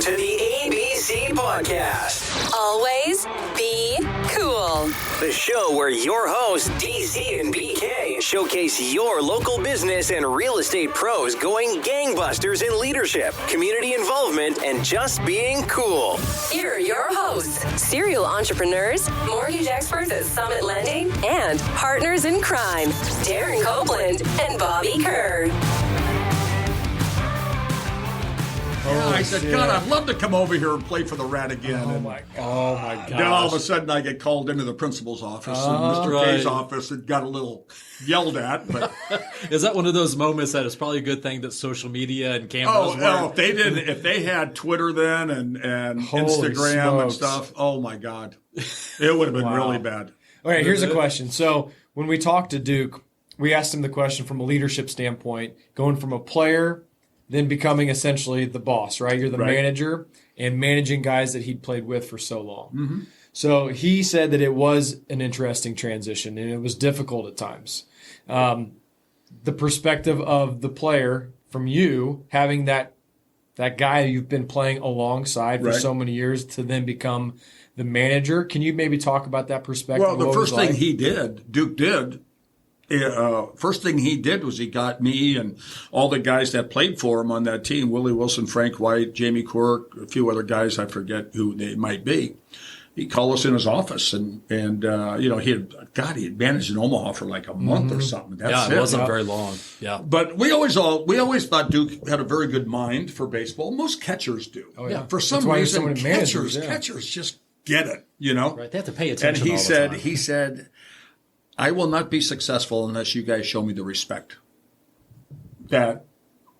to the ABC Podcast. Always be cool. The show where your hosts, DC and BK, showcase your local business and real estate pros going gangbusters in leadership, community involvement, and just being cool. Here are your hosts, serial entrepreneurs, mortgage experts at Summit Lending, and partners in crime, Darren Copeland and Bobby Kerr. I said, God, I'd love to come over here and play for the Rat again. Oh, my gosh. Then all of a sudden I get called into the principal's office and Mr. K's office and got a little yelled at. But is that one of those moments that it's probably a good thing that social media and cameras weren't? if they had Twitter then and Instagram and stuff, oh my God, it would have been really bad. All right, here's a question. So when we talked to Duke, we asked him the question from a leadership standpoint, going from a player, then becoming essentially the boss, right? You're the manager and managing guys that he'd played with for so long. Mm-hmm. So he said that it was an interesting transition and it was difficult at times. The perspective of the player from you having that guy you've been playing alongside for so many years to then become the manager. Can you maybe talk about that perspective? Well, the first thing Duke did, first thing he did was he got me and all the guys that played for him on that team, Willie Wilson, Frank White, Jamie Quirk, a few other guys, I forget who they might be. He called us in his office and he had managed in Omaha for like a month or something. That's it wasn't very long. Yeah. But we always thought Duke had a very good mind for baseball. Most catchers do. Oh, yeah. For some reason, catchers just get it, Right. They have to pay attention and all the time. he said, I will not be successful unless you guys show me the respect that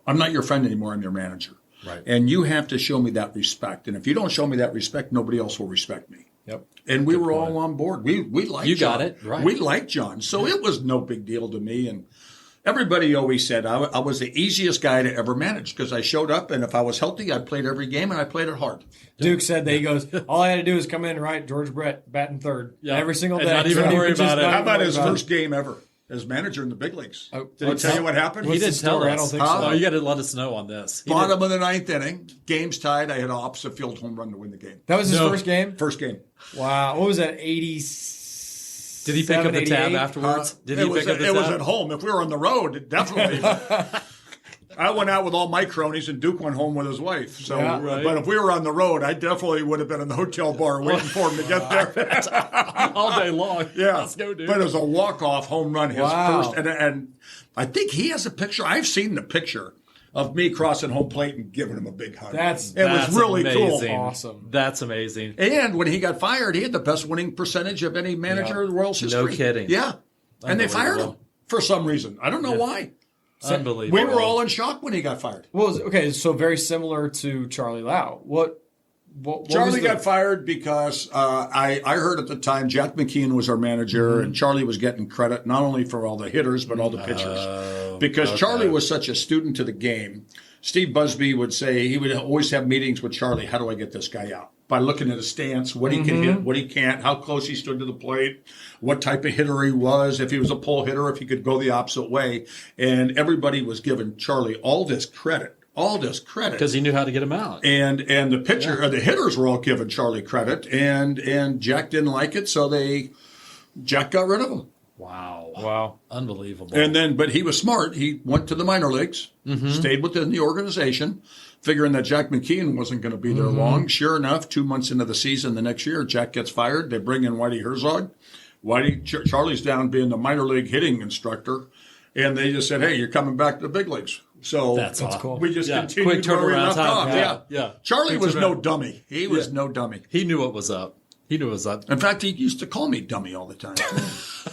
I'm not your friend anymore. I'm your manager. Right. And you have to show me that respect. And if you don't show me that respect, nobody else will respect me. Yep. And we were all on board. We liked you John. got it. Right. We liked John. So it was no big deal to me. And everybody always said I was the easiest guy to ever manage because I showed up. And if I was healthy, I played every game and I played it hard. Duke said that he goes, all I had to do was come in and write George Brett batting third every single day. Not even worry about it. How about his first game ever as manager in the big leagues? Did he tell you what happened? He didn't tell us. I don't think so. Oh, you got to let us know on this. Bottom of the ninth inning, game's tied. I had an opposite field home run to win the game. That was his first game? First game. Wow. What was that, 80? Did he pick up the tab afterwards? It was at home. If we were on the road, definitely. I went out with all my cronies, and Duke went home with his wife. So, but if we were on the road, I definitely would have been in the hotel bar waiting for him to get there all day long. Yeah, let's go, dude. But it was a walk-off home run, his first, and I think he has a picture. I've seen the picture of me crossing home plate and giving him a big hug. It was really amazing. Cool. Awesome. That's amazing. And when he got fired, he had the best winning percentage of any manager in the Royals history. No kidding. Yeah, and they fired him for some reason. I don't know why. Unbelievable. We were all in shock when he got fired. Well, okay, so very similar to Charlie Lau. What Charlie got fired because I heard at the time Jack McKeon was our manager, and Charlie was getting credit not only for all the hitters but all the pitchers. Because Charlie was such a student to the game. Steve Busby would say he would always have meetings with Charlie. How do I get this guy out? By looking at his stance, what he can hit, what he can't, how close he stood to the plate, what type of hitter he was, if he was a pull hitter, if he could go the opposite way. And everybody was giving Charlie all this credit. Because he knew how to get him out. And the pitcher, the hitters were all giving Charlie credit, and Jack didn't like it, so Jack got rid of him. Wow. Unbelievable. But he was smart. He went to the minor leagues, stayed within the organization, figuring that Jack McKeon wasn't going to be there long. Sure enough, 2 months into the season the next year, Jack gets fired. They bring in Whitey Herzog. Charlie's down being the minor league hitting instructor, and they just said, hey, you're coming back to the big leagues. So that's cool. We just continued where we left off. Yeah. Charlie was no dummy. He was no dummy. He knew what was up. In fact, he used to call me dummy all the time.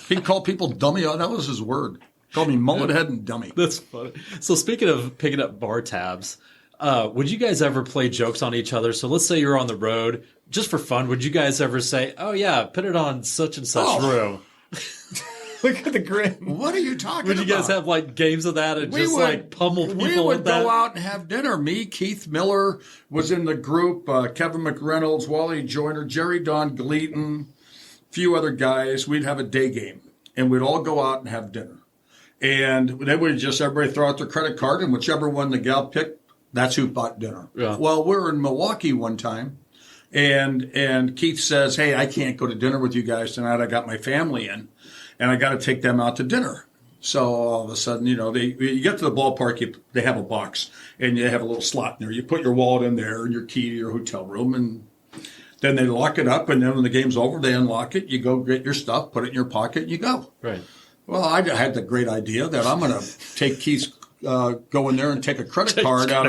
He'd call people dummy. That was his word. Call me mullet head and dummy. That's funny. So speaking of picking up bar tabs, would you guys ever play jokes on each other? So let's say you're on the road, just for fun. Would you guys ever say, oh, yeah, put it on such and such room? Look at the grin. What are you talking about? Would you guys have like games of that and pummel people? We would go out and have dinner. Me, Keith Miller was in the group, Kevin McReynolds, Wally Joyner, Jerry Don Gleaton, a few other guys. We'd have a day game, and we'd all go out and have dinner. And they would just everybody throw out their credit card, and whichever one the gal picked, That's who bought dinner. Yeah. Well, we were in Milwaukee one time, and Keith says, hey, I can't go to dinner with you guys tonight. I got my family in, and I got to take them out to dinner. So all of a sudden, you get to the ballpark, they have a box, and you have a little slot in there. You put your wallet in there and your key to your hotel room, and then they lock it up, and then when the game's over, they unlock it. You go get your stuff, put it in your pocket, and you go. Right. Well, I had the great idea that I'm going to take Keith's, go in there and take a credit card out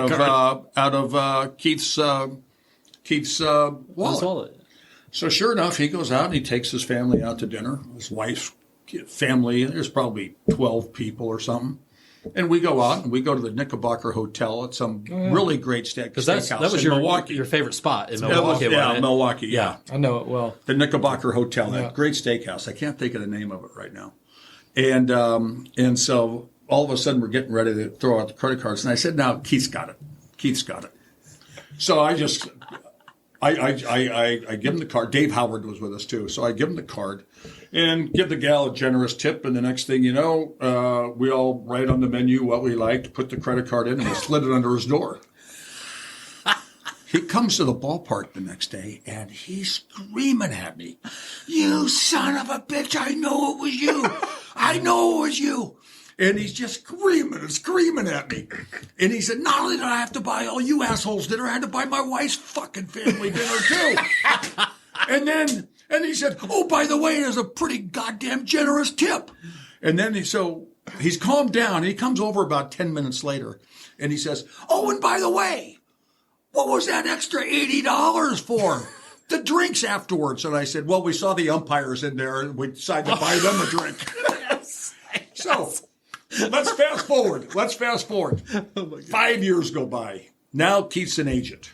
of Keith's wallet. So sure enough, he goes out and he takes his family out to dinner. His wife's family, there's probably 12 people or something. And we go out and we go to the Knickerbocker Hotel at some really great steakhouse. That was your favorite spot in Milwaukee. Milwaukee. Yeah. I know it well. The Knickerbocker Hotel, that great steakhouse. I can't think of the name of it right now. And so all of a sudden we're getting ready to throw out the credit cards. And I said, now Keith's got it. So I just, I give him the card. Dave Howard was with us too. So I give him the card and give the gal a generous tip. And the next thing you know, we all write on the menu what we liked, put the credit card in, and we slid it under his door. He comes to the ballpark the next day, and he's screaming at me. You son of a bitch, I know it was you. I know it was you. And he's just screaming at me. And he said, not only did I have to buy all you assholes dinner, I had to buy my wife's fucking family dinner too. and he said, oh, by the way, there's a pretty goddamn generous tip. And then he's calmed down. He comes over about 10 minutes later, and he says, oh, and by the way, what was that extra $80 for? The drinks afterwards. And I said, well, we saw the umpires in there, and we decided to buy them a drink. Yes. So let's fast forward. 5 years go by. Now Keith's an agent,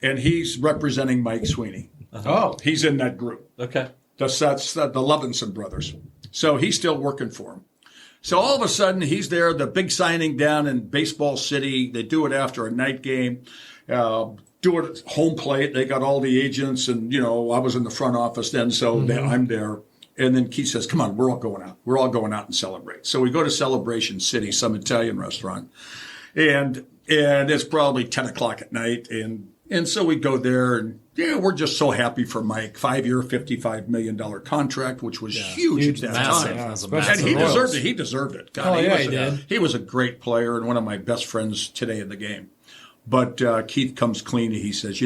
and he's representing Mike Sweeney. Oh. He's in that group. Okay. That's the Levinson brothers. So he's still working for him. So all of a sudden, he's there, the big signing down in Baseball City. They do it after a night game. Do it at home plate. They got all the agents, and, I was in the front office then, so I'm there. And then Keith says, come on, we're all going out. We're all going out and celebrate. So we go to Celebration City, some Italian restaurant. And it's probably 10 o'clock at night. And so we go there, and we're just so happy for Mike. 5-year, $55 million contract, which was huge at that massive. time. And he deserved it. He deserved it. God, he did. He was a great player and one of my best friends today in the game. But Keith comes clean. He says,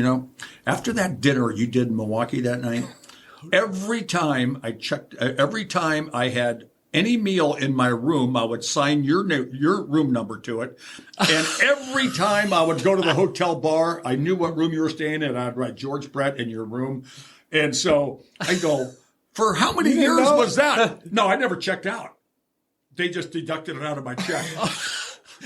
after that dinner you did in Milwaukee that night, every time I had any meal in my room, I would sign your room number to it. And every time I would go to the hotel bar, I knew what room you were staying in. I'd write George Brett in your room. And so I go, for how many years was that? No, I never checked out. They just deducted it out of my check.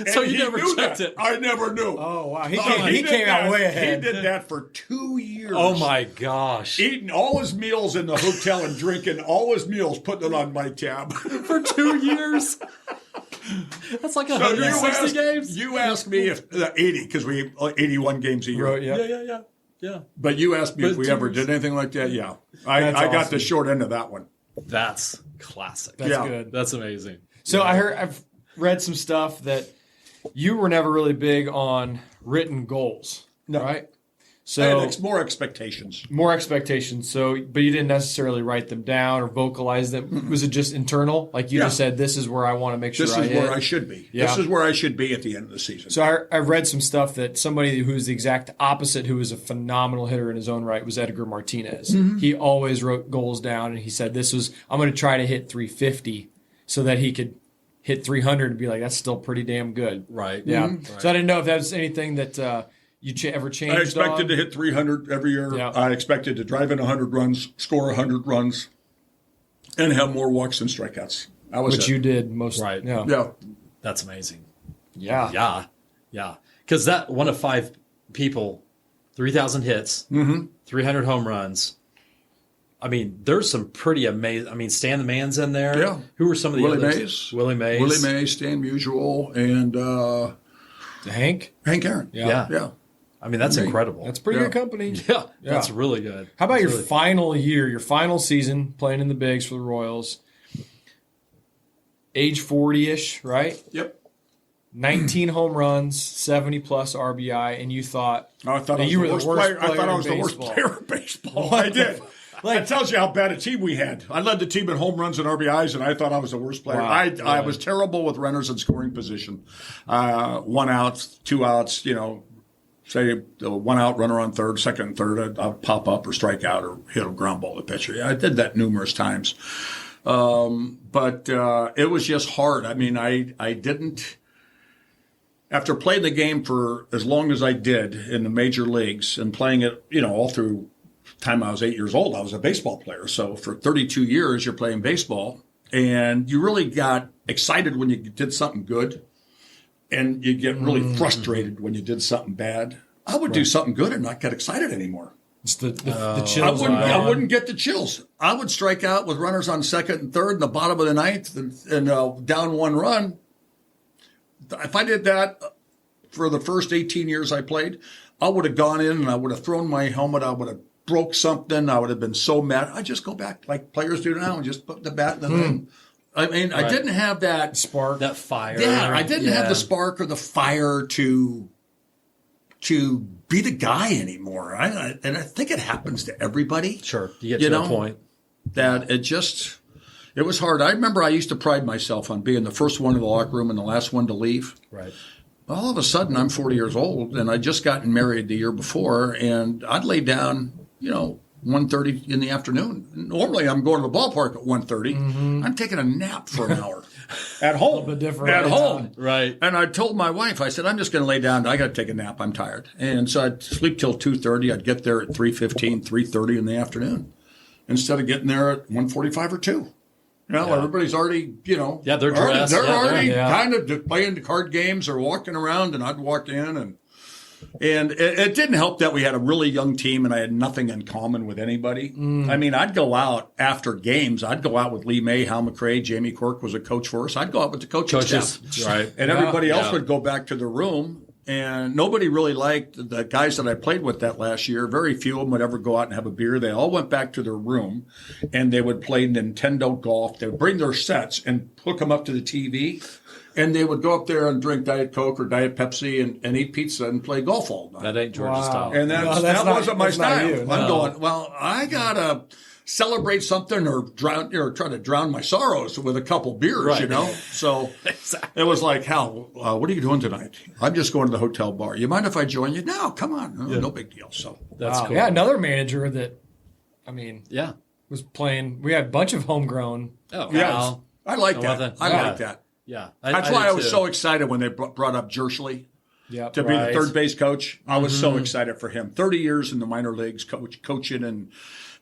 So you never checked it? I never knew. Oh, wow. He came out way ahead. He did that for 2 years. Oh, my gosh. Eating all his meals in the hotel and drinking all his meals, putting it on my tab. For 2 years? That's like 160 games? You asked me if 80, because we 81 games a year. Right, Yeah. But you asked me if we ever did anything like that. Yeah. I got the short end of that one. That's classic. That's good. That's amazing. So I've read some stuff that you were never really big on written goals, right? So more expectations. More expectations. So, but you didn't necessarily write them down or vocalize them. Mm-hmm. Was it just internal? Like you just said, this is where I want to make sure this is where I should be. Yeah. This is where I should be at the end of the season. So I read some stuff that somebody who's the exact opposite, who was a phenomenal hitter in his own right, was Edgar Martinez. Mm-hmm. He always wrote goals down, and he said, I'm going to try to hit 350 so that he could hit 300 and be like, that's still pretty damn good. Right. Yeah. Mm-hmm. So I didn't know if that was anything that you ever changed. I expected to hit 300 every year. Yeah. I expected to drive in 100 runs, score 100 runs, and have more walks than strikeouts. Which you did most. Right. Yeah. That's amazing. Yeah. Yeah. Because that one of 5 people, 3,000 hits, 300 home runs. I mean, there's some pretty amazing. I mean, Stan the Man's in there. Yeah. Who were some of the others? Willie Mays, Stan Musial, and Hank Aaron. Yeah. I mean, that's incredible. That's pretty good company. Yeah, that's really good. How about your final year, your final season playing in the bigs for the Royals? Age 40-ish, right? Yep. 19 home runs, 70-plus RBI, and you thought I thought you were the worst player I thought I was in the worst baseball. player in baseball. I did. That tells you how bad a team we had. I led the team in home runs and RBIs, and I thought I was the worst player. Wow. I was terrible with runners in scoring position. 1 out, 2 outs, say 1 out, runner on third, second and third, I'd pop up or strike out or hit a ground ball to pitcher. I did that numerous times. But it was just hard. I mean, I didn't. After playing the game for as long as I did in the major leagues and playing it, all through time I was 8 years old, I was a baseball player. So for 32 years, you're playing baseball, and you really got excited when you did something good, and you get really frustrated when you did something bad. I would do something good and not get excited anymore. It's the chills. I wouldn't get the chills. I would strike out with runners on second and third in the bottom of the ninth and down 1 run. If I did that for the first 18 years I played, I would have gone in and I would have thrown my helmet. I would have broke something. I would have been so mad. I just go back like players do now and just put the bat in the ring. I mean, I didn't have that spark, that fire. Yeah, I didn't have the spark or the fire to be the guy anymore. And I think it happens to everybody. Sure, you get to a point that it was hard. I remember I used to pride myself on being the first one in the locker room and the last one to leave. Right. All of a sudden, I'm 40 years old, and I'd just gotten married the year before, and I'd lay down, 1:30 in the afternoon. Normally, I'm going to the ballpark at 1:30. I'm taking a nap for an hour at home. A little bit different. At home. Right. And I told my wife, I said, I'm just going to lay down. I got to take a nap. I'm tired. And so I'd sleep till 2:30. I'd get there at 3:15, 3:30 in the afternoon instead of getting there at 1:45 or 2. Everybody's already, Yeah, they're dressed. They're already kind of playing the card games or walking around, and I'd walk in, and it didn't help that we had a really young team, and I had nothing in common with anybody. I mean, I'd go out after games. I'd go out with Lee May, Hal McRae, Jamie Quirk was a coach for us. I'd go out with the coaching staff. Right. And everybody else would go back to their room. And nobody really liked the guys that I played with that last year. Very few of them would ever go out and have a beer. They all went back to their room, and they would play Nintendo golf. They would bring their sets and hook them up to the TV, and they would go up there and drink Diet Coke or Diet Pepsi and eat pizza and play golf all night. That ain't George's style. And that wasn't my style. You, I'm going, well, I got to celebrate something or try to drown my sorrows with a couple beers, So it was like, Hal, what are you doing tonight? I'm just going to the hotel bar. You mind if I join you? No, come on. No big deal. So that's cool. Yeah, another manager that, was playing. We had a bunch of homegrown. Oh, yeah. I like that. I like that. Yeah. That's why I was so excited when they brought up Jerschley to be the third base coach. I was so excited for him. 30 years in the minor leagues, coaching and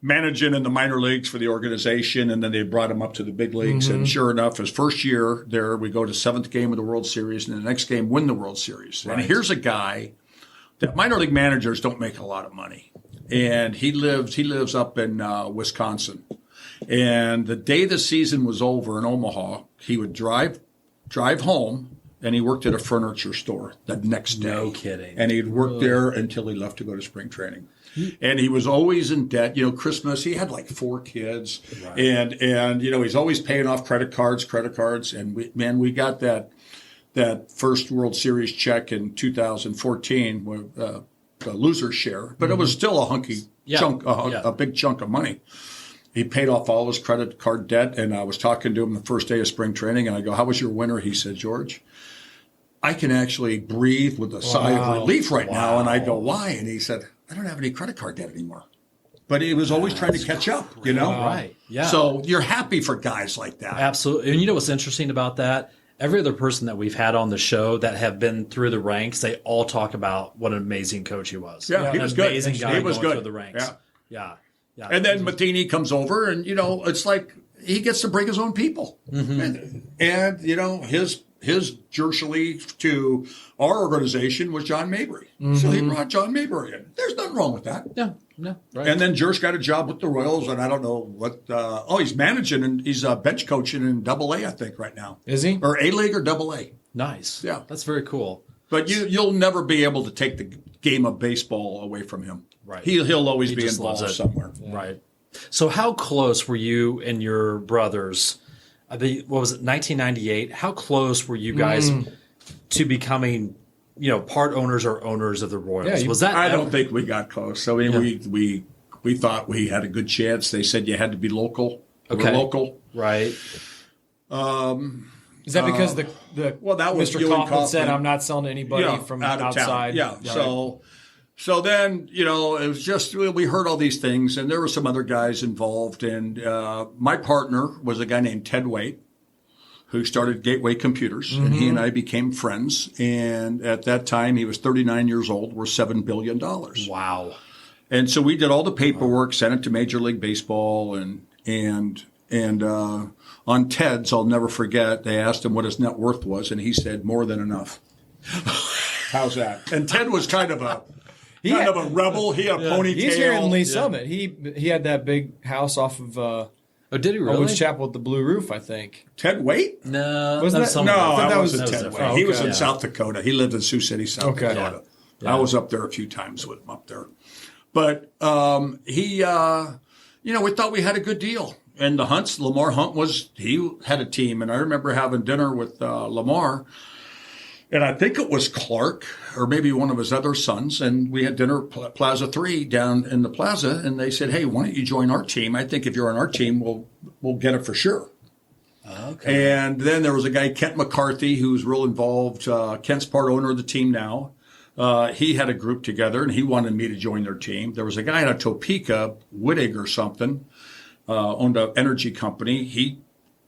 managing in the minor leagues for the organization, and then they brought him up to the big leagues. And sure enough, his first year there, we go to 7th game of the World Series, and the next game win the World Series. Right. And here's a guy that minor league managers don't make a lot of money, and he lives up in Wisconsin. And the day the season was over in Omaha, he would drive home, and he worked at a furniture store the next day. No kidding. And he'd work there until he left to go to spring training. And he was always in debt. Christmas, he had like 4 kids. Right. And he's always paying off credit cards. And we got that first World Series check in 2014 with the loser's share. But it was still a hunky chunk, a big chunk of money. He paid off all his credit card debt, and I was talking to him the first day of spring training, and I go, how was your winter? He said, George, I can actually breathe with a sigh of relief right now. And I go, why? And he said, I don't have any credit card debt anymore. But he was always trying to catch up, Right, yeah. So you're happy for guys like that. Absolutely. And you know what's interesting about that? Every other person that we've had on the show that have been through the ranks, they all talk about what an amazing coach he was. Yeah, he was good. Amazing guy he was going good. through the ranks. Yeah. And then Matheny comes over, and, it's like he gets to bring his own people. And his Jerschley to our organization was John Mabry. So he brought John Mabry in. There's nothing wrong with that. No, right. And then Jersch got a job with the Royals, and I don't know what. He's managing, and he's bench coaching in Double-A, I think, right now. Is he? Or A-League or Double-A. Nice. Yeah. That's very cool. But you'll never be able to take the game of baseball away from him. Right. He'll always be involved somewhere. Yeah. Right. So how close were you and your brothers? What was it, 1998? How close were you guys to becoming, part owners or owners of the Royals? Was that? I don't think we got close. I mean, we thought we had a good chance. They said you had to be local. Okay. We're local. Right. Is that because that was Mr. Kaufman said, "I'm not selling to anybody from out of outside"? Town. Yeah. Right. So then, it was just, we heard all these things, and there were some other guys involved. And my partner was a guy named Ted Waite, who started Gateway Computers, and he and I became friends. And at that time, he was 39 years old. We're $7 billion. Wow. And so we did all the paperwork, sent it to Major League Baseball, and on Ted's, I'll never forget, they asked him what his net worth was, and he said, more than enough. How's that? And Ted was kind of a rebel. He had a ponytail. He's here in Lee Summit. He had that big house off of oh, did he really? Owens Chapel with the blue roof, I think. Ted Waite? No. Wasn't that? No, I thought that was wasn't Ted Waite. Oh, He was in South Dakota. He lived in Sioux City, South Dakota. Yeah. I was up there a few times with him up there. But we thought we had a good deal. And the Hunts, Lamar Hunt he had a team. And I remember having dinner with Lamar. And I think it was Clark or maybe one of his other sons. And we had dinner at Plaza 3 down in the plaza. And they said, hey, why don't you join our team? I think if you're on our team, we'll get it for sure. Okay. And then there was a guy, Kent McCarthy, who's real involved. Kent's part owner of the team now. He had a group together, and he wanted me to join their team. There was a guy out of Topeka, Wittig or something, owned an energy company. He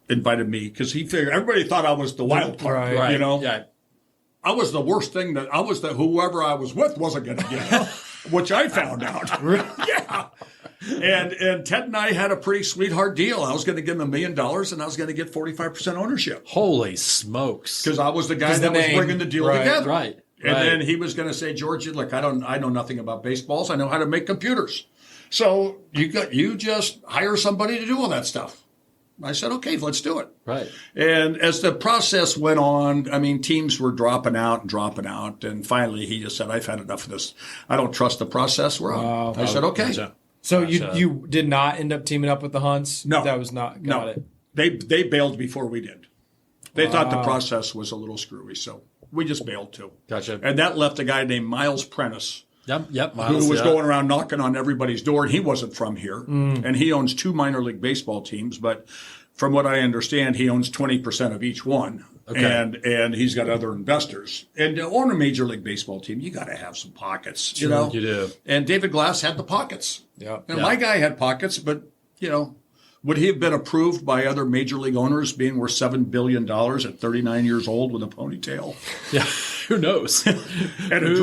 invited me because he figured everybody thought I was the wild card, right. Yeah. I was the worst thing whoever I was with wasn't going to get, which I found out. Yeah. And Ted and I had a pretty sweetheart deal. I was going to give him $1 million, and I was going to get 45% ownership. Holy smokes! Because I was the guy that was bringing the deal together. Right. And then he was going to say, George, look, I know nothing about baseballs. I know how to make computers. So you just hire somebody to do all that stuff. I said, okay, let's do it. Right. And as the process went on, I mean, teams were dropping out. And finally he just said, I've had enough of this. I don't trust the process we're on. I said, okay. Gotcha. So you did not end up teaming up with the Hunts? No. That was not, got it. They bailed before we did. They thought the process was a little screwy, so we just bailed too. Gotcha. And that left a guy named Miles Prentice. Yep, Miles. Who was going around knocking on everybody's door, and he wasn't from here. And he owns 2 minor league baseball teams, but from what I understand, he owns 20% of each one. Okay. And he's got other investors. And to own a major league baseball team, you got to have some pockets, you know? You do. And David Glass had the pockets. Yeah. And my guy had pockets, but, would he have been approved by other major league owners being worth $7 billion at 39 years old with a ponytail? Yeah, who knows? And a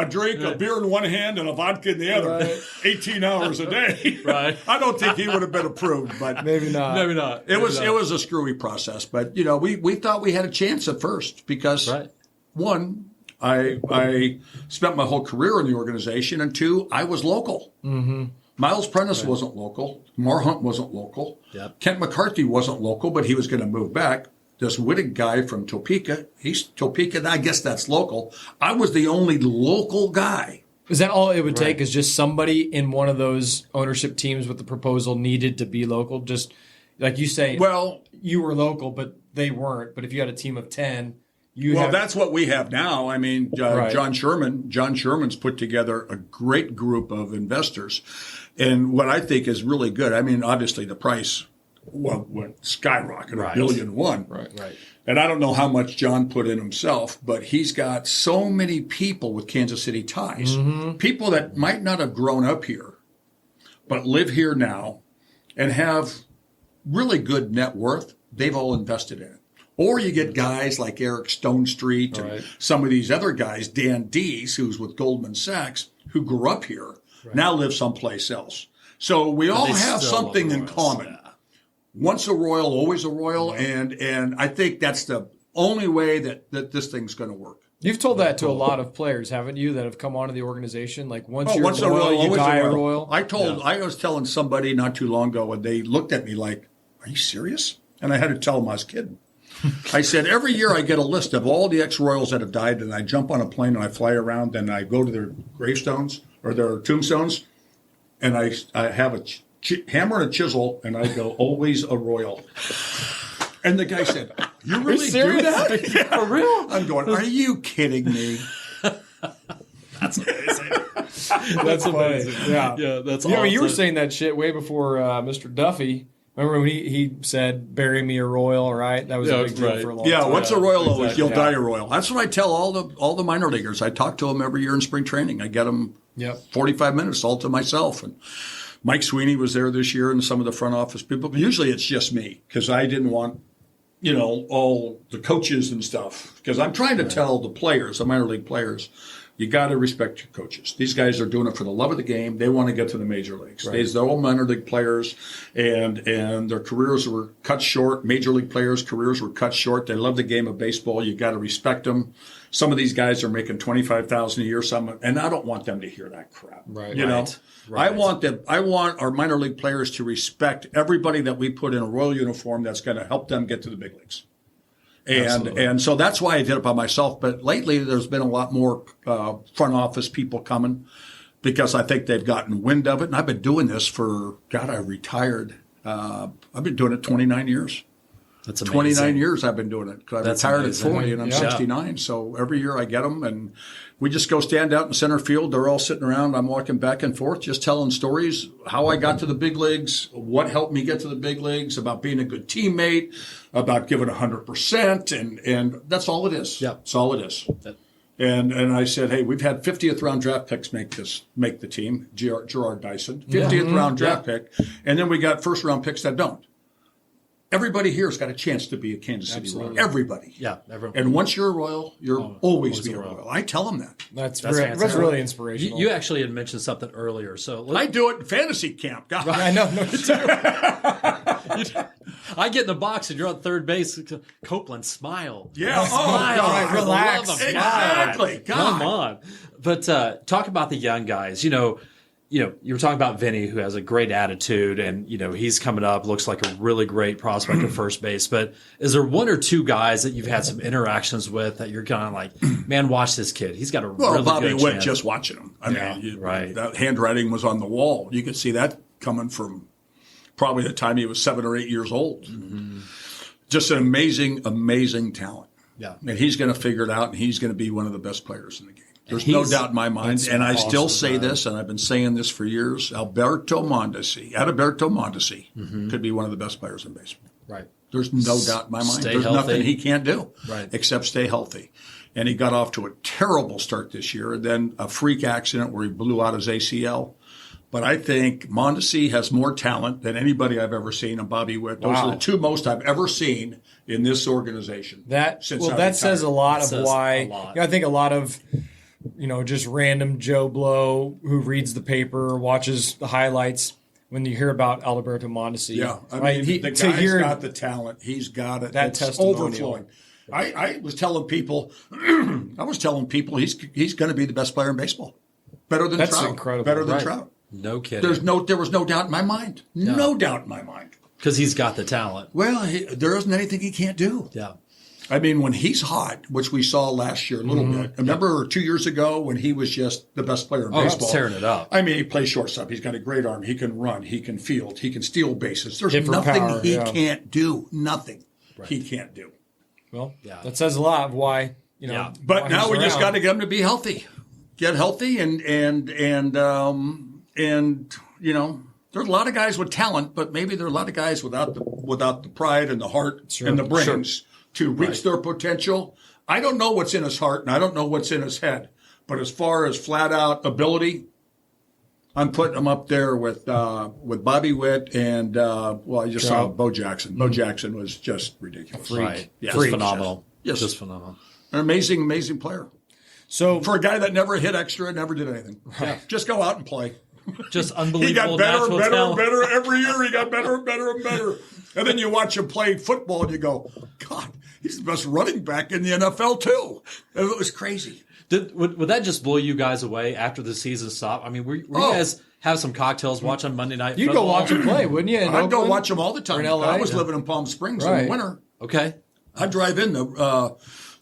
drink, a beer in one hand and a vodka in the other, 18 hours a day. Right. I don't think he would have been approved, but Maybe not. It was a screwy process. But, we thought we had a chance at first because, one, I spent my whole career in the organization, and 2, I was local. Mm-hmm. Miles Prentice wasn't local. Lamar Hunt wasn't local. Yep. Kent McCarthy wasn't local, but he was going to move back. This Wittig guy from Topeka, he's Topeka, and I guess that's local. I was the only local guy. Is that all it would take is just somebody in one of those ownership teams with the proposal needed to be local? Just like you say, well, you were local, but they weren't. But if you had a team of 10, that's what we have now. I mean, John Sherman's put together a great group of investors. And what I think is really good, I mean, obviously the price went skyrocketed, $1.1 billion. Right. And I don't know how much John put in himself, but he's got so many people with Kansas City ties, people that might not have grown up here, but live here now and have really good net worth. They've all invested in it. Or you get guys like Eric Stonestreet and some of these other guys, Dan Dees, who's with Goldman Sachs, who grew up here, now live someplace else. So we all have something in common. Yeah. Once a Royal, always a Royal, and I think that's the only way that this thing's going to work. You've told that to a lot of players, haven't you, that have come onto the organization? Like once you're once a Royal, you die a Royal. I was telling somebody not too long ago, and they looked at me like, "Are you serious?" And I had to tell them I was kidding. I said, every year I get a list of all the ex-Royals that have died, and I jump on a plane and I fly around, and I go to their gravestones or their tombstones, and I have a hammer and a chisel, and I go, always a Royal. And the guy said, You really do that? For real? I'm going, are you kidding me? That's amazing. That's amazing. Yeah. Yeah, that's You know, awesome. you were saying that shit way before Mr. Duffy. Remember when he said, "Bury me a Royal," right? That was a big deal for a long time. Yeah, what's a Royal always? Exactly. You'll die a Royal. That's what I tell all the minor leaguers. I talk to them every year in spring training. I get them 45 minutes all to myself. And Mike Sweeney was there this year and some of the front office people. But usually it's just me because I didn't want, all the coaches and stuff. Because I'm trying to tell the players, the minor league players, you got to respect your coaches. These guys are doing it for the love of the game. They want to get to the major leagues. Right. They're all minor league players, and their careers were cut short. Major league players' careers were cut short. They love the game of baseball. You got to respect them. Some of these guys are making $25,000 a year. And I don't want them to hear that crap. Right. You know, right. I want our minor league players to respect everybody that we put in a Royal uniform that's going to help them get to the big leagues. And so that's why I did it by myself. But lately, there's been a lot more front office people coming because I think they've gotten wind of it. And I've been doing this for, I retired. I've been doing it 29 years. That's amazing. 29 years I've been doing it because I retired at 40 and I'm 69. So every year I get them and we just go stand out in center field. They're all sitting around. I'm walking back and forth, just telling stories, how I got to the big leagues, what helped me get to the big leagues, about being a good teammate, about giving 100%. And that's all it is. Yeah. That's all it is. And I said, hey, we've had 50th round draft picks make the team, Gerard Dyson, 50th round draft pick. And then we got first round picks that don't. Everybody here has got a chance to be a Kansas City Royal. Everybody. Yeah, everyone. And once you're a Royal, you'll always be a Royal. I tell them that. That's really inspirational. You actually had mentioned something earlier. So I do it in fantasy camp. God. I know. No, I get in the box and you're on third base. Copeland, smile. Yeah. Smile. God. Relax. Exactly. God. Come on. But talk about the young guys. You were talking about Vinny, who has a great attitude, and he's coming up, looks like a really great prospect at first base. But is there one or two guys that you've had some interactions with that you're kind of like, man, watch this kid. He's got a really Bobby good Witt, chance. just watching him. I mean, right. That handwriting was on the wall. You could see that coming from probably the time he was 7 or 8 years old. Mm-hmm. Just an amazing, amazing talent. Yeah, and he's going to figure it out, and he's going to be one of the best players in the game. There's no doubt in my mind, and I still say this, and I've been saying this for years, Adalberto Mondesi could be one of the best players in baseball. Right. There's no doubt in my mind. Stay There's healthy. nothing he can't do except stay healthy. And he got off to a terrible start this year, then a freak accident where he blew out his ACL. But I think Mondesi has more talent than anybody I've ever seen, and Bobby Witt. Those are the two most I've ever seen in this organization. That says a lot of why. I think a lot of just random Joe Blow who reads the paper, watches the highlights. When you hear about Adalberto Mondesi, the guy's got the talent. He's got it. It's overflowing. I was telling people, he's going to be the best player in baseball. Better than Trout. That's incredible. Better than Trout. No kidding. There was no doubt in my mind. No doubt in my mind. Because he's got the talent. Well, there isn't anything he can't do. Yeah. I mean, when he's hot, which we saw last year a little bit. Remember 2 years ago when he was just the best player in baseball? He's tearing it up. I mean, he plays shortstop. He's got a great arm. He can run. He can field. He can steal bases. There's nothing he can't do. Nothing he can't do. Well, that says a lot of why, But now we just got to get him to be healthy. Get healthy and there's a lot of guys with talent, but maybe there are a lot of guys without the pride and the heart and the brains to reach their potential. I don't know what's in his heart and I don't know what's in his head, but as far as flat out ability, I'm putting him up there with Bobby Witt and I just saw Bo Jackson. Bo Jackson was just ridiculous. Right. Yeah, phenomenal. Just phenomenal. An amazing, amazing player. So for a guy that never hit extra, never did anything, just go out and play. Just unbelievable. He got better and better talent. and better every year. He got better and better and better. And then you watch him play football and you go, God, he's the best running back in the NFL too. And it was crazy. Would that just blow you guys away after the season stopped? I mean, were you guys have some cocktails, watch on Monday Night You'd Football? go watch him play, wouldn't you? I'd go watch him all the time. In LA? I was living in Palm Springs in the winter. Okay. I'd drive in. The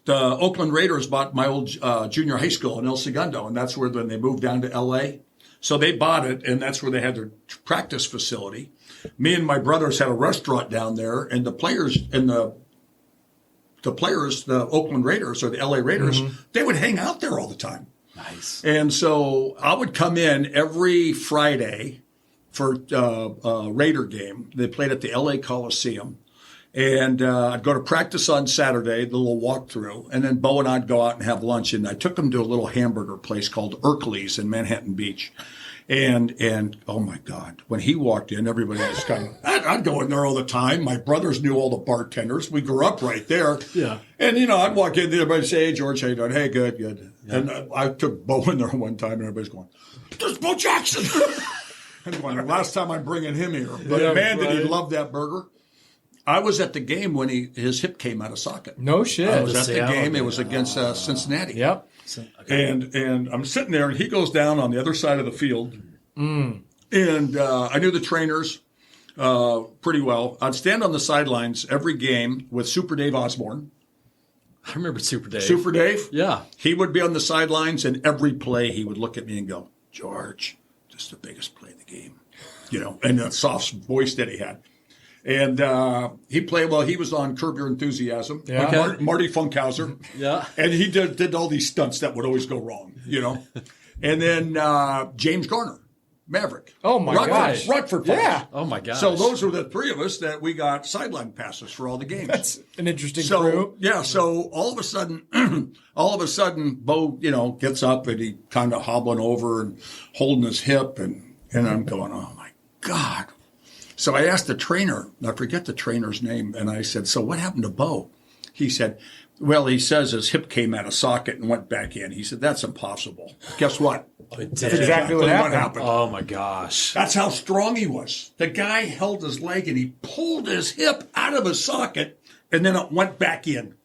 Oakland Raiders bought my old junior high school in El Segundo, and that's where when they moved down to L.A. So they bought it, and that's where they had their practice facility. Me and my brothers had a restaurant down there, and the players and the the players, the Oakland Raiders or the LA Raiders, they would hang out there all the time. Nice. And so I would come in every Friday for a Raider game. They played at the LA Coliseum. And I'd go to practice on Saturday, the little walkthrough, and then Bo and I'd go out and have lunch. And I took him to a little hamburger place called Erkley's in Manhattan Beach. And oh my God, when he walked in, everybody was kind of, I'd go in there all the time. My brothers knew all the bartenders. We grew up right there. Yeah. And, I'd walk in there, everybody say, hey, George, how you doing? Hey, good. Yeah. And I took Bo in there one time, and everybody's going, there's Bo Jackson. And going, last time I'm bringing him here. But man, did he love that burger. I was at the game when his hip came out of socket. No shit. I was at the game. It was against Cincinnati. Yep. Okay. And I'm sitting there, and he goes down on the other side of the field. And I knew the trainers pretty well. I'd stand on the sidelines every game with Super Dave Osborne. I remember Super Dave. Super Dave? Yeah. He would be on the sidelines, and every play he would look at me and go, George, this is the biggest play of the game. And that soft voice that he had. And he played well. He was on Curb Your Enthusiasm. Yeah. Okay. Marty Funkhauser. Yeah. And he did all these stunts that would always go wrong, And then James Garner, Maverick. Oh, my gosh. Rutherford. Yeah. Oh, my gosh. So those were the three of us that we got sideline passes for all the games. That's an interesting crew. Yeah. So all of a sudden, Bo, gets up and he kind of hobbling over and holding his hip. And I'm going, oh, my God. So I asked the trainer, I forget the trainer's name, and I said, so what happened to Bo? He said, well, he says his hip came out of socket and went back in. He said, that's impossible. Guess what? That's exactly what happened. Oh, my gosh. That's how strong he was. The guy held his leg and he pulled his hip out of his socket, and then it went back in.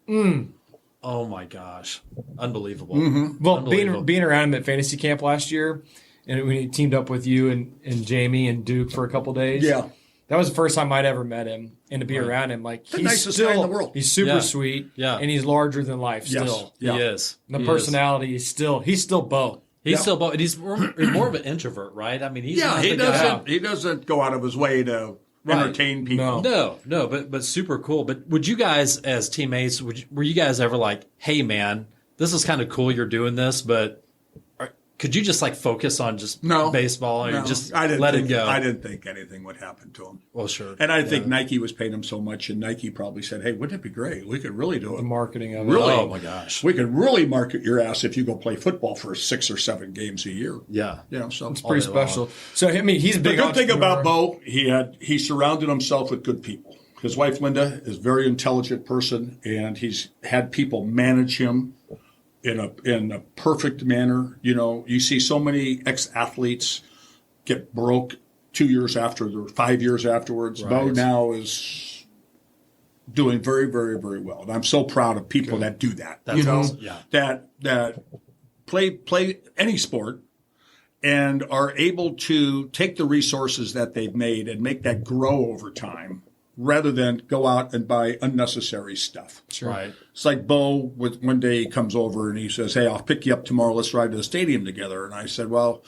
Oh, my gosh. Unbelievable. Well, Unbelievable. being around him at fantasy camp last year, and when he teamed up with you and Jamie and Duke for a couple days. Yeah. That was the first time I'd ever met him, and to be around him, like The nicest guy in the world. He's super sweet, and he's larger than life Yes. still. Yeah. He is. And the He personality is still Bo. He's still both. He's more of an introvert, right? I mean, he's not he the guy. he doesn't go out of his way to entertain people. No, but super cool. But would you guys, as teammates, were you guys ever like, hey, man, this is kind of cool you're doing this, but could you just like focus on just baseball and just let it go? I didn't think anything would happen to him. Well, sure. And I think Nike was paying him so much, and Nike probably said, hey, wouldn't it be great? We could really do it. The marketing of it. Really? Oh, my gosh. We could really market your ass if you go play football for 6 or 7 games a year. Yeah. So It's pretty special. So, I mean, he's a the big good thing entrepreneur. about Bo, he surrounded himself with good people. His wife, Linda, is a very intelligent person, and he's had people manage him in a perfect manner. You see so many ex-athletes get broke 2 years after or 5 years afterwards. Bo now is doing very, very, very well. And I'm so proud of people that do that. That's awesome. Yeah. That play any sport and are able to take the resources that they've made and make that grow over time, rather than go out and buy unnecessary stuff. Sure. Right. It's like Bo, one day he comes over and he says, hey, I'll pick you up tomorrow. Let's ride to the stadium together. And I said, well,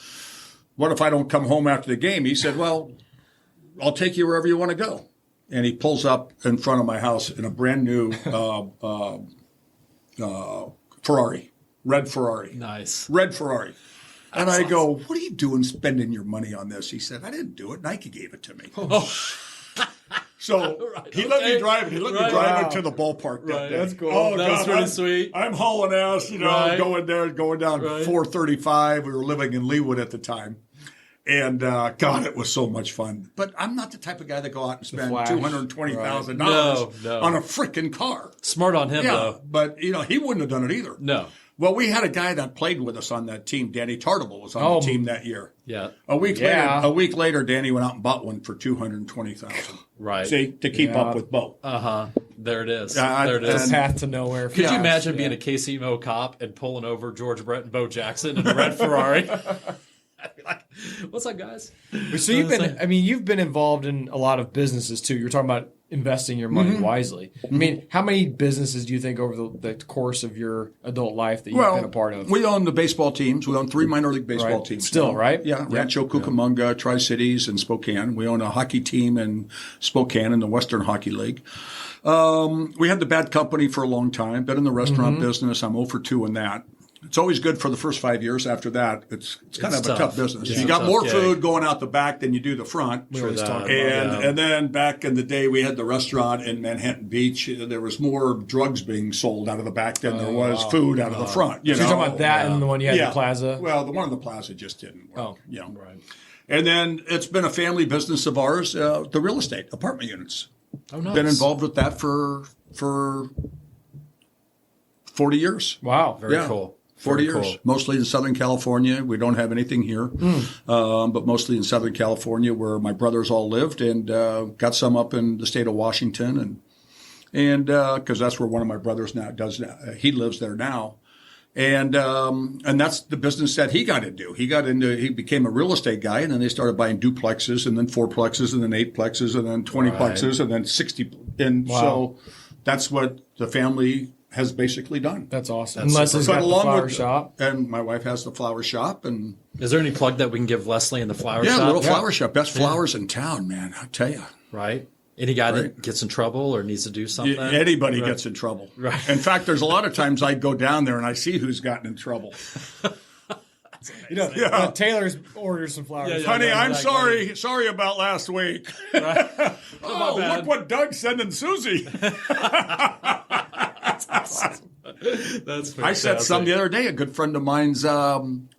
what if I don't come home after the game? He said, well, I'll take you wherever you want to go. And he pulls up in front of my house in a brand new Ferrari, red Ferrari. Nice. Red Ferrari. And I go, what are you doing spending your money on this? He said, I didn't do it. Nike gave it to me. So he let me drive it. He let me drive it to the ballpark that day. That's cool. Oh, That was God, really sweet. I'm hauling ass, going down 435. We were living in Leawood at the time. And, God, it was so much fun. But I'm not the type of guy that go out and spend $220,000 on a freaking car. Smart on him, though. But, he wouldn't have done it either. No. Well, we had a guy that played with us on that team. Danny Tartable was on the team that year. Yeah. A week later, Danny went out and bought one for $220,000. Right. See, to keep up with Bo. There it is. There it is. A path to nowhere. Could you imagine being a KCMO cop and pulling over George Brett and Bo Jackson in a red Ferrari? I'd be like, what's up, guys? So you've been involved in a lot of businesses too. You're talking about investing your money wisely. I mean, how many businesses do you think over the course of your adult life that you've been a part of? We own the baseball teams. We own 3 minor league baseball teams. Still, now. right? Yeah. Rancho Cucamonga, Tri-Cities, and Spokane. We own a hockey team in Spokane in the Western Hockey League. We had the bad company for a long time. Been in the restaurant business. I'm 0 for 2 in that. It's always good for the first 5 years. After that, it's kind of a tough business. Yeah. You got more food going out the back than you do the front. And then back in the day, we had the restaurant in Manhattan Beach. There was more drugs being sold out of the back than there was food out of the front. You're talking about that and the one you had in the plaza? Well, the one in the plaza just didn't work. Right. And then it's been a family business of ours, the real estate, apartment units. Oh, nice. Been involved with that for 40 years. Wow. Very cool. 40 years, mostly in Southern California. We don't have anything here, but mostly in Southern California where my brothers all lived, and got some up in the state of Washington, and because that's where one of my brothers now does. He lives there now, and that's the business that he got into. He became a real estate guy, and then they started buying duplexes, and then fourplexes, and then eightplexes, and then 20plexes, and then 60. And so that's what the family has basically done. That's awesome. And Leslie's got the flower shop. And my wife has the flower shop. And is there any plug that we can give Leslie in the flower shop? Yeah, little flower shop. Best flowers in town, man. I tell you. Right. Any guy that gets in trouble or needs to do something? Anybody gets in trouble. Right. In fact, there's a lot of times I go down there and I see who's gotten in trouble. Taylor's orders some flowers. Honey, I'm sorry. Sorry about last week. Right. Oh, look what Doug's sending Susie. That's I said some the other day. A good friend of mine's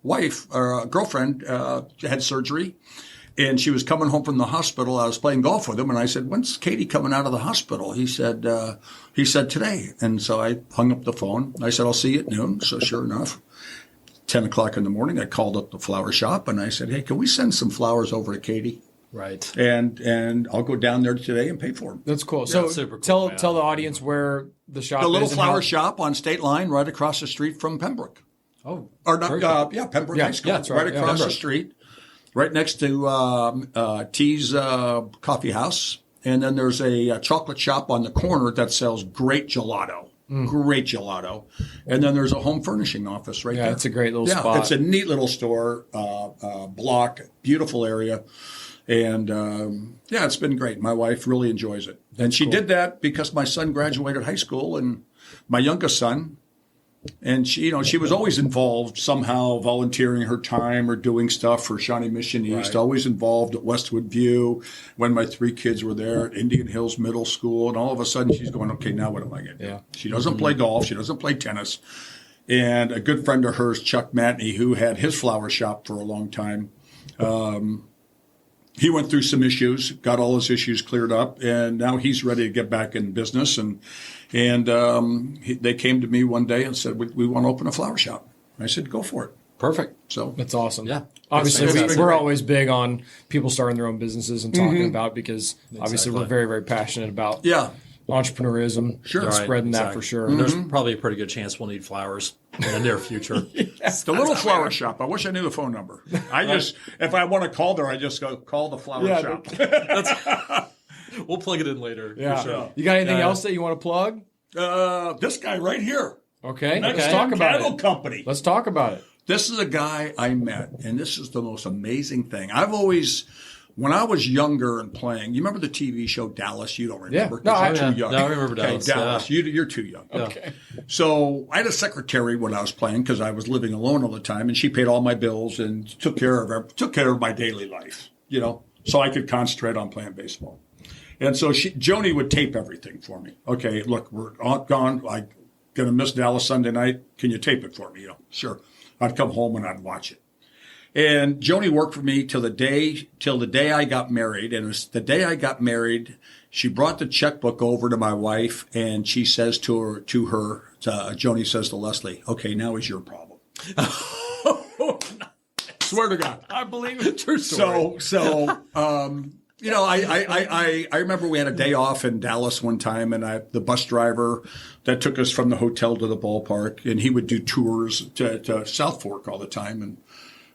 wife or girlfriend had surgery, and she was coming home from the hospital. I was playing golf with him, and I said, "When's Katie coming out of the hospital?" He said today. And so I hung up the phone. I said, "I'll see you at noon." So sure enough, 10 o'clock in the morning, I called up the flower shop, and I said, "Hey, can we send some flowers over to Katie?" Right. And I'll go down there today and pay for them. That's cool. So super cool, tell the audience where the shop is. The little flower shop on State Line right across the street from Pembroke. Oh. Or not, Pembroke High School. Yeah, that's right. Across the street. Right next to T's Coffee House. And then there's a chocolate shop on the corner that sells great gelato. Great gelato. And then there's a home furnishing office right there. Yeah, it's a great little spot. It's a neat little store, block, beautiful area. And, it's been great. My wife really enjoys it. And she did that because my son graduated high school, and my youngest son, and she was always involved somehow, volunteering her time or doing stuff for Shawnee Mission East, always involved at Westwood View when my 3 kids were there at Indian Hills Middle School. And all of a sudden she's going, okay, now what am I going to do? Yeah. She doesn't play golf. She doesn't play tennis. And a good friend of hers, Chuck Matney, who had his flower shop for a long time, he went through some issues, got all his issues cleared up, and now he's ready to get back in business. And they came to me one day and said, we want to open a flower shop. I said, go for it. Perfect. So that's awesome. Yeah. Obviously, we're always big on people starting their own businesses and talking about, because obviously we're very, very passionate about entrepreneurism. Sure. Spreading that for sure. And there's probably a pretty good chance we'll need flowers in the near future. The little flower shop. I wish I knew the phone number. If I want to call there, I just go call the flower shop. We'll plug it in later. Yeah. For sure. You got anything else that you want to plug? This guy right here. Okay. Let's talk about Cattle it. Company. Let's talk about it. This is a guy I met, and this is the most amazing thing. When I was younger and playing, you remember the TV show Dallas? You don't remember. Yeah. No, you're too young. No, I remember Dallas. Okay, Dallas. Yeah. You're too young. Okay. So I had a secretary when I was playing because I was living alone all the time, and she paid all my bills and took care of my daily life, so I could concentrate on playing baseball. And so Joni would tape everything for me. Okay, look, we're gone. I'm going to miss Dallas Sunday night. Can you tape it for me? Sure. I'd come home and I'd watch it. And Joni worked for me till the day I got married. And it was the day I got married, she brought the checkbook over to my wife, and she says to her, Joni says to Leslie, "Okay, now is your problem." Swear to God, I believe it. True story. So, I remember we had a day off in Dallas one time, and the bus driver that took us from the hotel to the ballpark, and he would do tours to South Fork all the time,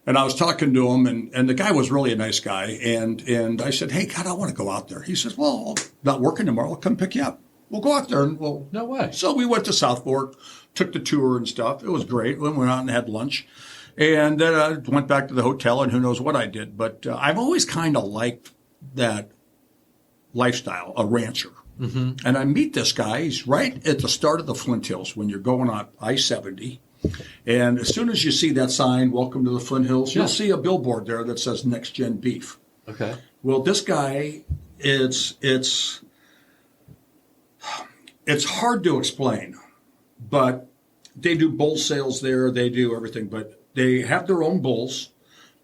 And I was talking to him, and the guy was really a nice guy. And I said, hey, God, I want to go out there. He says, well, I'm not working tomorrow. I'll come pick you up. We'll go out there and we'll. No way. So we went to South Fork, took the tour and stuff. It was great. We went out and had lunch. And then I went back to the hotel, and who knows what I did. But I've always kind of liked that lifestyle, a rancher. Mm-hmm. And I meet this guy. He's right at the start of the Flint Hills when you're going on I-70. And as soon as you see that sign, welcome to the Flint Hills, you'll see a billboard there that says Next Gen Beef. Okay. Well, this guy, it's hard to explain, but they do bull sales there. They do everything, but they have their own bulls.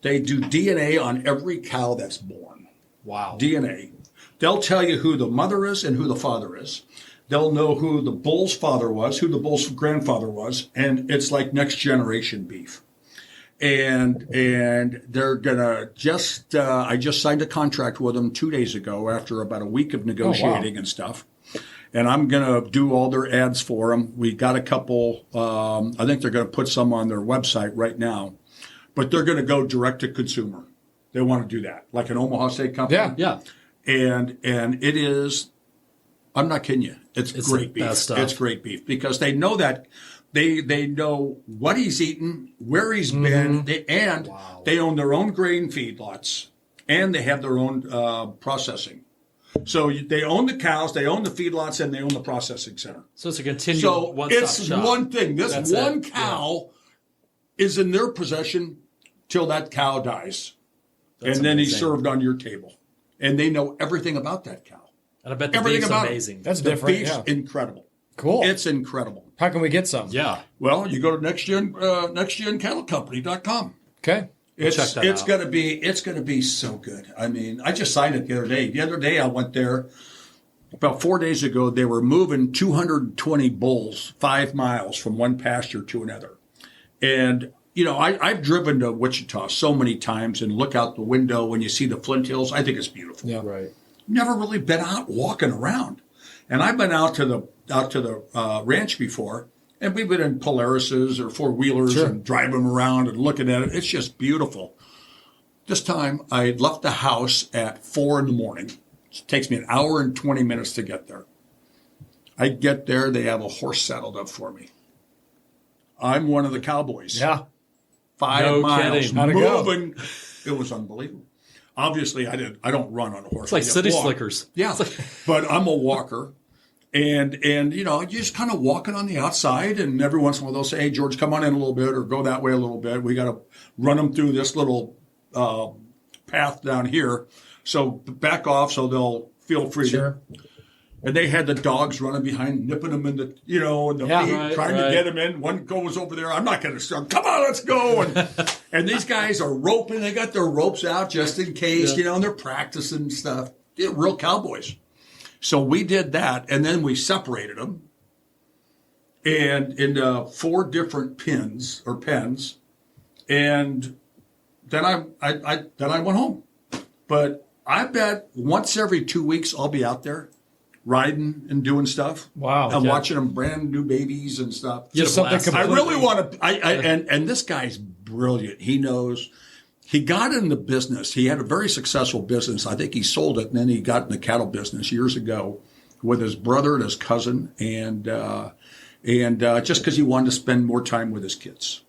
They do DNA on every cow that's born. Wow. DNA. They'll tell you who the mother is and who the father is. They'll know who the bull's father was, who the bull's grandfather was, and it's like next generation beef. And they're gonna I just signed a contract with them 2 days ago after about a week of negotiating and stuff. And I'm gonna do all their ads for them. We got a couple. I think they're gonna put some on their website right now, but they're gonna go direct to consumer. They want to do that, like an Omaha Steak Company. Yeah. And it is. I'm not kidding you. It's great beef. It's great beef because they know that they know what he's eaten, where he's been, they own their own grain feedlots, and they have their own processing. So they own the cows, they own the feedlots, and they own the processing center. So it's a continual one-stop shop. It's one thing. This one cow is in their possession till that cow dies. That's and then amazing. he's served on your table. And they know everything about that cow. And I bet the beef's amazing. That's the different. Beef's incredible. Cool. It's incredible. How can we get some? Yeah. Well, you go to nextgencattlecompany.com. Okay. It's gonna be so good. I mean, I just signed it the other day. The other day I went there about 4 days ago. They were moving 220 bulls 5 miles from one pasture to another. And you know, I've driven to Wichita so many times and look out the window when you see the Flint Hills. I think it's beautiful. Yeah. Right. Never really been out walking around. And I've been out to the ranch before, and we've been in Polarises or four-wheelers and driving them around and looking at it. It's just beautiful. This time, I left the house at 4 a.m. It takes me an hour and 20 minutes to get there. I get there, they have a horse saddled up for me. I'm one of the cowboys. Yeah. 5 miles. Kidding. How'd it go? Moving. It was unbelievable. Obviously, I don't run on a horse. It's like city slickers. Yeah, but I'm a walker, and you know, you're just kind of walking on the outside, and every once in a while they'll say, "Hey, George, come on in a little bit, or go that way a little bit. We got to run them through this little path down here, so back off, so they'll feel free." Sure. And they had the dogs running behind, nipping them in the, you know, in the feet, trying to get them in. One goes over there. I'm not going to start. Come on, let's go. And these guys are roping. They got their ropes out just in case, you know, and they're practicing and stuff. They're real cowboys. So we did that, and then we separated them and into 4 different pens, and then I went home. But I bet once every 2 weeks I'll be out there riding and doing stuff. Wow. I'm watching them brand new babies and stuff. Just something I completely. really want to, and this guy's brilliant. He knows, he got in the business. He had a very successful business. I think he sold it, and then he got in the cattle business years ago with his brother and his cousin, and just because he wanted to spend more time with his kids.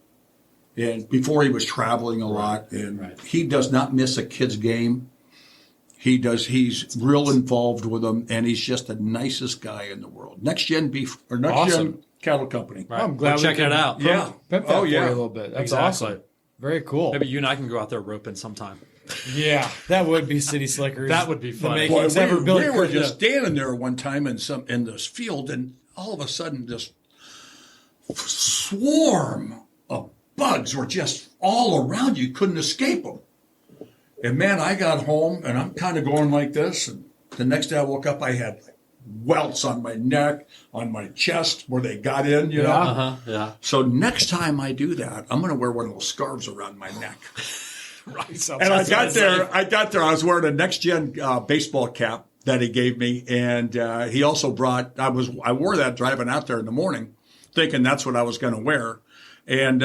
And before he was traveling a lot, and he does not miss a kid's game. He's real involved with them, and he's just the nicest guy in the world. Next Gen Beef, or Next Gen Cattle Company. Right. I'm glad We're checking it out. Yeah. Pimp that for you a little bit. That's awesome. Very cool. Maybe you and I can go out there roping sometime. Yeah, that would be city slickers. That would be funny. Boy, we were Kerr. just standing there one time in this field, and all of a sudden, this swarm of bugs were just all around you. You couldn't escape them. And man, I got home, and I'm kind of going like this. And the next day I woke up, I had welts on my neck, on my chest, where they got in, you know. Yeah. So next time I do that, I'm going to wear one of those scarves around my neck. Right. And I got there. I was wearing a Next Gen baseball cap that he gave me, and he also brought. I wore that driving out there in the morning, thinking that's what I was going to wear, and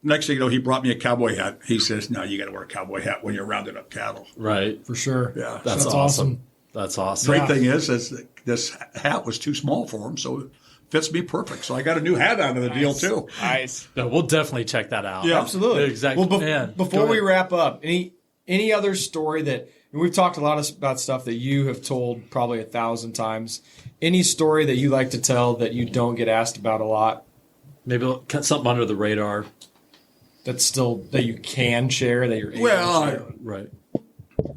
Next thing you know, he brought me a cowboy hat. He says, "No, you got to wear a cowboy hat when you're rounding up cattle." Right. For sure. Yeah. That's awesome. That's awesome. Great thing is this hat was too small for him, so it fits me perfect. So I got a new hat out of the deal too. Nice. No, we'll definitely check that out. Yeah. Absolutely. Exactly. Well, before we wrap up, any other story that we've talked a lot about stuff that you have told probably 1,000 times. Any story that you like to tell that you don't get asked about a lot? Maybe cut something under the radar. That's still that you can share, that you're able to share. Right.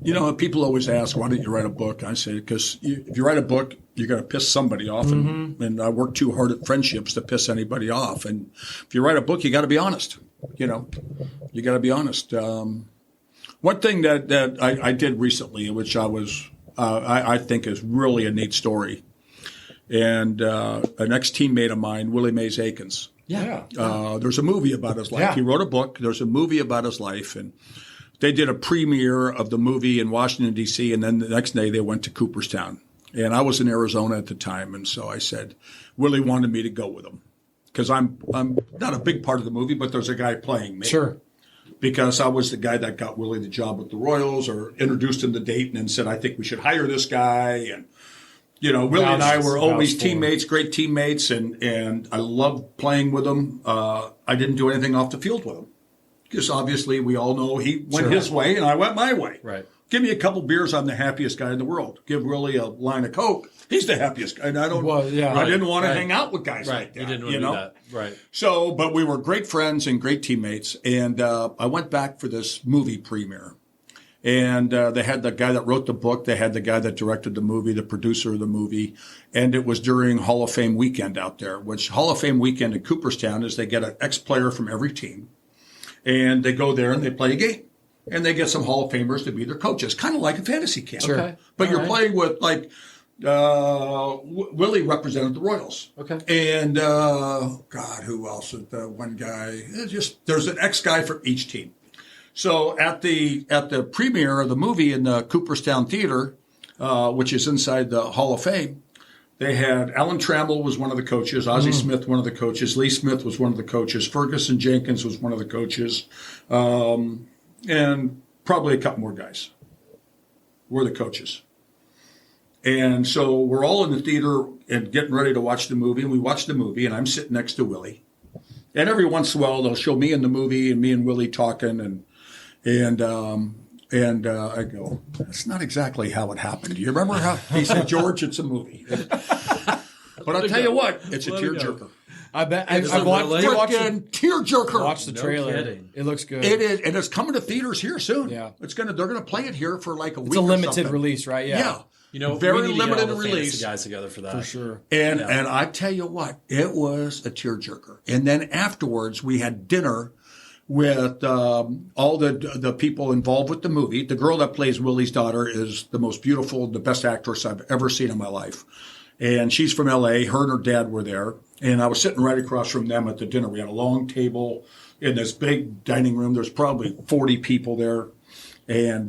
You know, people always ask, "Why don't you write a book?" I say, because if you write a book, you're going to piss somebody off, and I work too hard at friendships to piss anybody off. And if you write a book, you got to be honest. You know, you got to be honest. One thing that I did recently, which I think is really a neat story, and an ex-teammate of mine, Willie Mays Aikens. Yeah. There's a movie about his life. Yeah. He wrote a book. There's a movie about his life, and they did a premiere of the movie in Washington, D.C., and then the next day they went to Cooperstown. And I was in Arizona at the time, and so I said, Willie wanted me to go with him because I'm not a big part of the movie, but there's a guy playing me. Sure. Because I was the guy that got Willie the job with the Royals or introduced him to Dayton and said, I think we should hire this guy. And, you know, Willie and I were always teammates, great teammates, and I loved playing with him. I didn't do anything off the field with him. Because obviously we all know he went his way and I went my way. Right. Give me a couple beers, I'm the happiest guy in the world. Give Willie a line of Coke, he's the happiest guy. And I didn't want to hang out with guys like that. You didn't want to do that. Right. So, but we were great friends and great teammates. And I went back for this movie premiere. And they had the guy that wrote the book. They had the guy that directed the movie, the producer of the movie. And it was during Hall of Fame weekend out there, which Hall of Fame weekend in Cooperstown is they get an ex-player from every team. And they go there and they play a game. And they get some Hall of Famers to be their coaches, kind of like a fantasy camp. Sure. Okay. But you're playing with, like, Willie represented the Royals. Okay. And, God, who else? The one guy. There's an ex-guy for each team. So at the premiere of the movie in the Cooperstown Theater, which is inside the Hall of Fame, they had Alan Trammell was one of the coaches, Ozzie Smith one of the coaches, Lee Smith was one of the coaches, Ferguson Jenkins was one of the coaches, and probably a couple more guys were the coaches. And so we're all in the theater and getting ready to watch the movie, and we watch the movie, and I'm sitting next to Willie. And every once in a while, they'll show me in the movie and me and Willie talking, and I go, that's not exactly how it happened. Do you remember how he said, George, it's a movie. But I'll tell you what, it's a tearjerker. I bet It's I've a watched tearjerker. Watch the trailer. kidding. It looks good. It is, and it's coming to theaters here soon. Yeah. They're gonna play it here for like a week. It's a or limited something. release, right? Yeah. You know, Very we need to get limited all the release. fantasy guys together for that. For sure. And I tell you what, it was a tearjerker. And then afterwards, we had dinner with all the people involved with the movie. The girl that plays Willie's daughter is the most beautiful, the best actress I've ever seen in my life. And she's from L.A. Her and her dad were there. And I was sitting right across from them at the dinner. We had a long table in this big dining room. There's probably 40 people there. And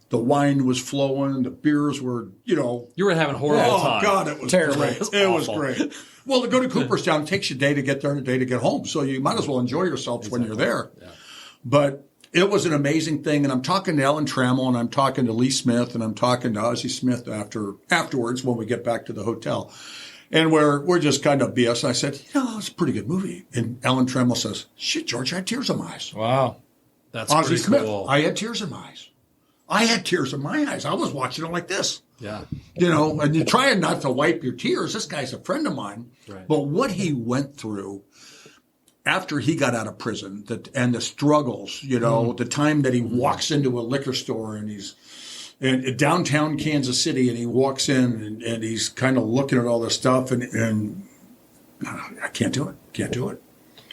the wine was flowing. The beers were, You were having a horrible time. Oh, God, it was Terrible. great. It was great. Well, to go to Cooperstown, it takes you a day to get there and a day to get home. So you might as well enjoy yourself when you're there. Yeah. But it was an amazing thing. And I'm talking to Alan Trammell, and I'm talking to Lee Smith, and I'm talking to Ozzie Smith afterwards when we get back to the hotel. And we're just kind of BS. I said, it's a pretty good movie. And Alan Trammell says, shit, George, I had tears in my eyes. Wow. That's Ozzie pretty Smith, cool. I had tears in my eyes. I had tears in my eyes. I was watching it like this. Yeah. And you're trying not to wipe your tears. This guy's a friend of mine. Right. But what he went through after he got out of prison and the struggles, the time that he walks into a liquor store and he's in downtown Kansas City and he walks in and he's kind of looking at all this stuff and I can't do it. Can't do it.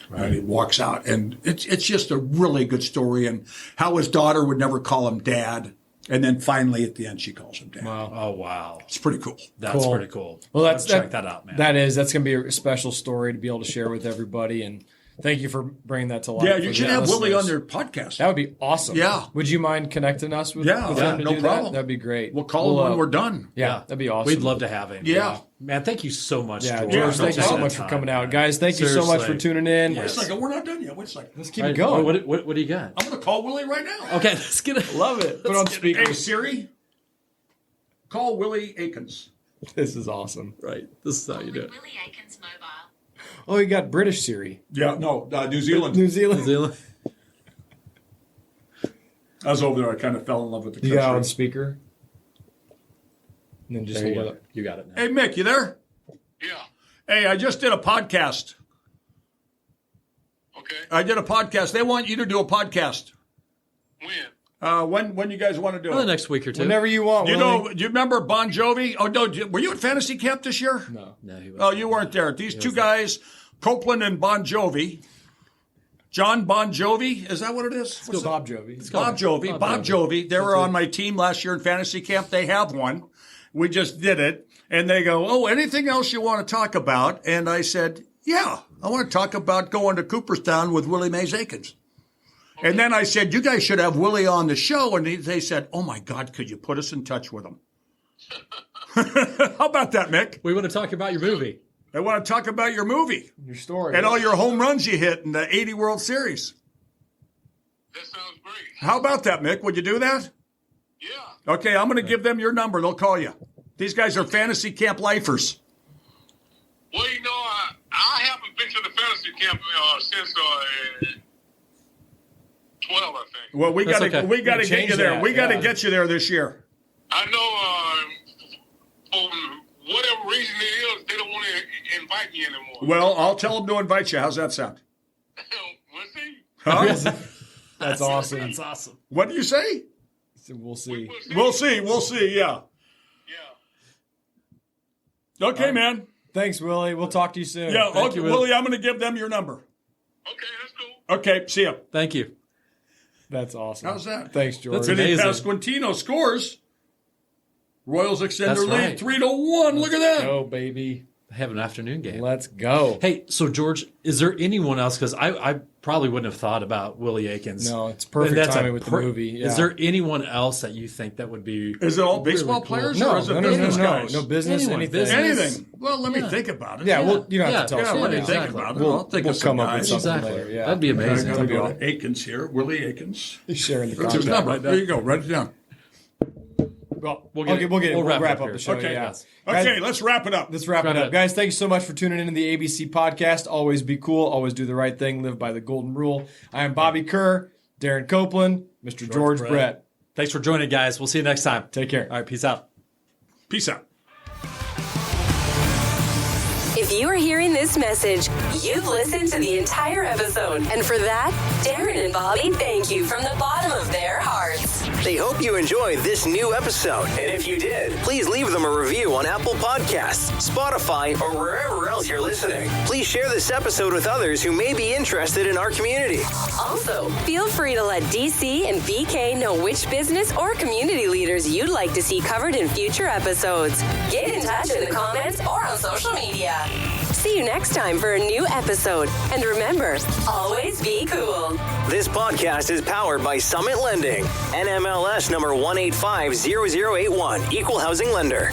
Right. And he walks out, and it's just a really good story, and how his daughter would never call him dad, and then finally at the end she calls him dad. Wow. Oh, wow. It's pretty cool. That's Cool. pretty cool. Well, Check that out, man. That's going to be a special story to be able to share with everybody. And thank you for bringing that to life. Yeah, you should have listeners. Willie on your podcast. That would be awesome. Yeah. Would you mind connecting us with, Yeah, with yeah, him to no do problem. that? That'd be great. We'll call him when we're done. Yeah, that'd be awesome. We'd love to have him. Yeah. Man, thank you so much, Yeah, George. George, thank you so problem. much for coming out. Guys, thank you so much for Seriously. tuning in. Wait a second, we're not done yet. Wait a second. Let's keep Right. it going. What do you got? I'm going to call Willie right now. Okay, let's get it. Love it. Put on speaker. Hey, Siri, call Willie Aikens. This is awesome. Right. This is how you do it. Willie Aikens mobile. Oh, you got British Siri. Yeah, no, New Zealand. New Zealand. New Zealand. I was over there. I kind of fell in love with the You got it on country. speaker. And then just There you hold go. it up. You got it now. Hey, Mick, you there? Yeah. Hey, I just did a podcast. Okay. I did a podcast. They want you to do a podcast. When? When you guys want to do For the it? next week or two. Whenever you want, You Willie. know, do you remember Bon Jovi? Oh, no, were you at Fantasy Camp this year? No. No, he Oh, you weren't there. These two guys, Copeland and Bon Jovi. John Bon Jovi, is that what it is? What's Bob Jovi. Bob Jovi. Bob Jovi. They were on my team last year in Fantasy Camp. They have one. We just did it. And they go, oh, anything else you want to talk about? And I said, yeah, I want to talk about going to Cooperstown with Willie Mays Aikens. And then I said, you guys should have Willie on the show. And they said, oh, my God, could you put us in touch with him? How about that, Mick? We want to talk about your movie. They want to talk about your movie Your story. and all your home runs you hit in the 80 World Series. That sounds great. How about that, Mick? Would you do that? Yeah. Okay, I'm going to give them your number. They'll call you. These guys are Fantasy Camp lifers. Well, you know, I haven't been to the fantasy camp since 12, I think. Well, we That's got to okay. we got to get Change you there. that, We got to yeah. get you there this year. I know for whatever reason it is, they don't want to invite me anymore. Well, I'll tell them to invite you. How's that sound? We'll see. Huh? That's awesome. That's awesome. What do you say? We'll see. We'll see. We'll see. Yeah. Yeah. Okay, man. Thanks, Willie. We'll talk to you soon. Yeah. Thank Okay, you, Will. Willie, I'm going to give them your number. Okay, that's cool. Okay. See ya. Thank you. That's awesome. How's that? Thanks, George. That's Vinny amazing. Pasquantino scores. Royals extend That's their lead right. 3-1. Look at that. Go, baby. Have an afternoon game. Let's go. Hey, so George, is there anyone else? Because I probably wouldn't have thought about Willie Aikens. No, it's perfect And that's timing with the movie. Yeah. Is there anyone else that you think that would be? Is it all really baseball cool? players No, or is it no, business no, guys? no business, Anyone, anything. business. Anything. Well, let me think about it. Yeah, well, you don't have to Yeah, tell Yeah, us. let me Yeah, think exactly. about it. I'll think We'll of some come up with guys. something Exactly. later. Yeah. That'd be I amazing. gotta That'd be go awesome. to Aikens here. Willie Aikens. He's sharing the That's his contact. number. There you go. Write it down. Well, We'll get it. we'll We'll wrap wrap it up up the here. show. Okay. Yeah. Yes. Guys, Okay, let's wrap it up. let's wrap it up. Guys, thank you so much for tuning in to the ABC podcast. Always be cool. Always do the right thing. Live by the golden rule. I am Bobby Kerr, Darren Copeland, Mr. George Brett. Thanks for joining, guys. We'll see you next time. Take care. All right, peace out. Peace out. If you are hearing this message, you've listened to the entire episode. And for that, Darren and Bobby thank you from the bottom of their hearts. They hope you enjoyed this new episode. And if you did, please leave them a review on Apple Podcasts, Spotify, or wherever else you're listening. Please share this episode with others who may be interested in our community. Also, feel free to let DC and BK know which business or community leaders you'd like to see covered in future episodes. Get in touch in the comments or on social media. See you next time for a new episode. And remember, always be cool. This podcast is powered by Summit Lending, NMLS number 1850081, Equal Housing Lender.